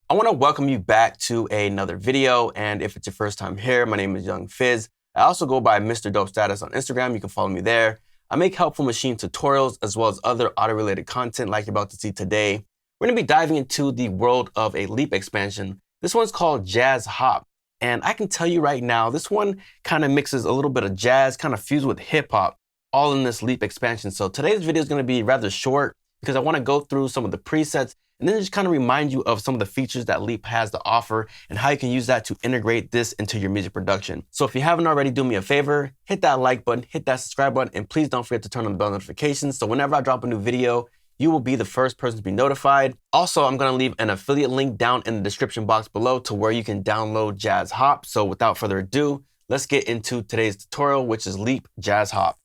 I want to welcome you back to another video, and if it's your first time here, my name is Young Fizz. I also go by Mr. Dope Status on Instagram. You can follow me there. I make helpful machine tutorials as well as other audio-related content like you're about to see today. We're going to be diving into the world of a leap expansion. This one's called Jazz Hop, and I can tell you right now, this one kind of mixes a little bit of jazz, kind of fused with hip hop, all in this leap expansion. So today's video is going to be rather short because I want to go through some of the presets and then just kind of remind you of some of the features that Leap has to offer and how you can use that to integrate this into your music production. So if you haven't already, do me a favor, hit that like button, hit that subscribe button, and please don't forget to turn on the bell notifications so whenever I drop a new video, you will be the first person to be notified. Also, I'm going to leave an affiliate link down in the description box below to where you can download Jazz Hop. So without further ado, let's get into today's tutorial, which is Leap Jazz Hop.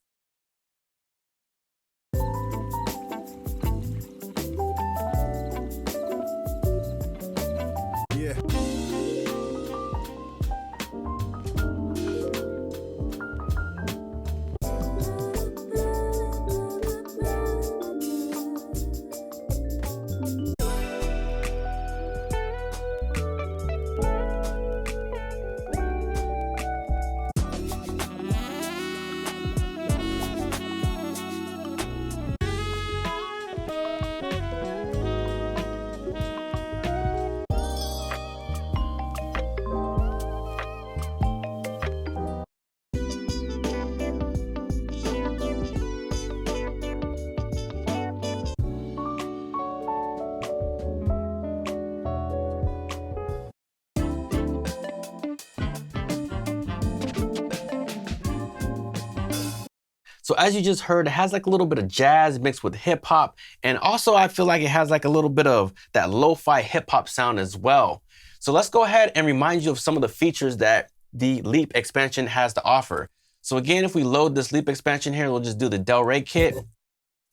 So as you just heard, it has like a little bit of jazz mixed with hip hop. And also I feel like it has like a little bit of that lo-fi hip hop sound as well. So let's go ahead and remind you of some of the features that the Leap expansion has to offer. So again, if we load this Leap expansion here, we'll just do the Del Rey kit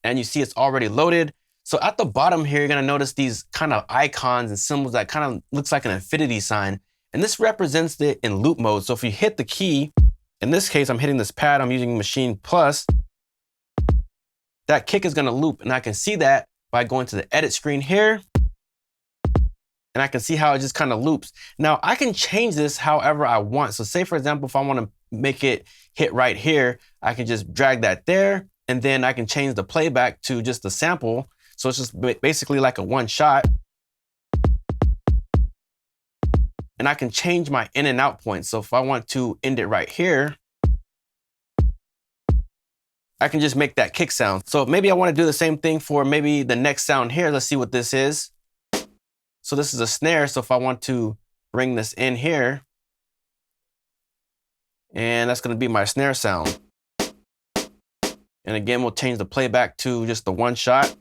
and you see it's already loaded. So at the bottom here, you're gonna notice these kind of icons and symbols that kind of looks like an infinity sign. And this represents it in loop mode. So if you hit the key, in this case, I'm hitting this pad, I'm using Machine Plus. That kick is gonna loop, and I can see that by going to the edit screen here, and I can see how it just kind of loops. Now, I can change this however I want. So say, for example, if I wanna make it hit right here, I can just drag that there, and then I can change the playback to just a sample. So it's just basically like a one shot. And I can change my in and out point. So if I want to end it right here, I can just make that kick sound. So maybe I want to do the same thing for maybe the next sound here. Let's see what this is. So this is a snare. So if I want to bring this in here, and that's going to be my snare sound. And again, we'll change the playback to just the one shot.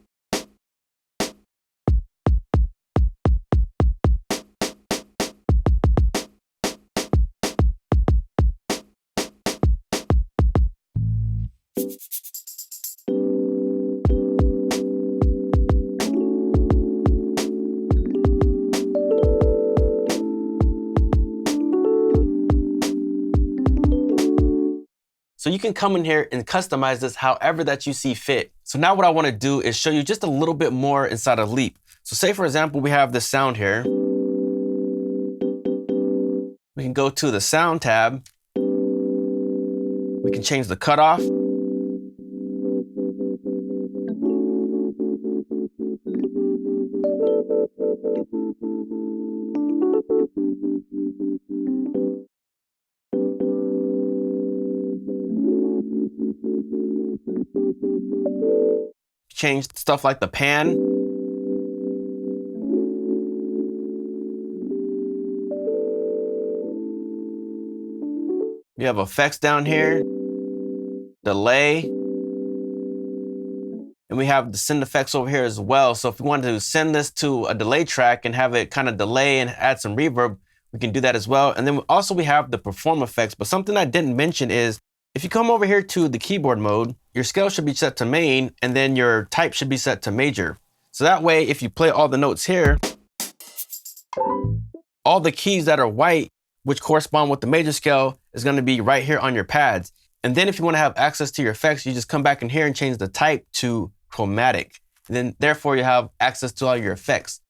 So you can come in here and customize this however that you see fit. So now what I want to do is show you just a little bit more inside of Leap. So say, for example, we have this sound here. We can go to the sound tab. We can change the cutoff. Change stuff like the pan. You have effects down here, delay, and we have the send effects over here as well. So if we wanted to send this to a delay track and have it kind of delay and add some reverb, we can do that as well. And then also we have the perform effects, but something I didn't mention is if you come over here to the keyboard mode, your scale should be set to main and then your type should be set to major. So that way, if you play all the notes here, all the keys that are white, which correspond with the major scale, is going to be right here on your pads. And then if you want to have access to your effects, you just come back in here and change the type to chromatic. And then therefore you have access to all your effects.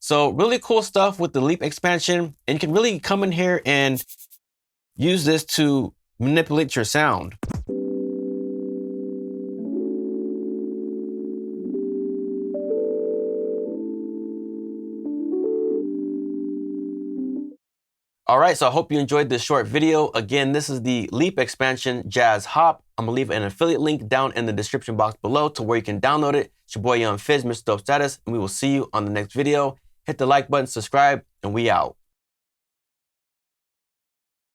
So really cool stuff with the Leap expansion, and you can really come in here and use this to manipulate your sound. All right, so I hope you enjoyed this short video. Again, this is the Leap expansion Jazz Hop. I'm gonna leave an affiliate link down in the description box below to where you can download it. It's your boy Young Fizz, Mr. Dope Status, and we will see you on the next video. Hit the like button, subscribe, and we out.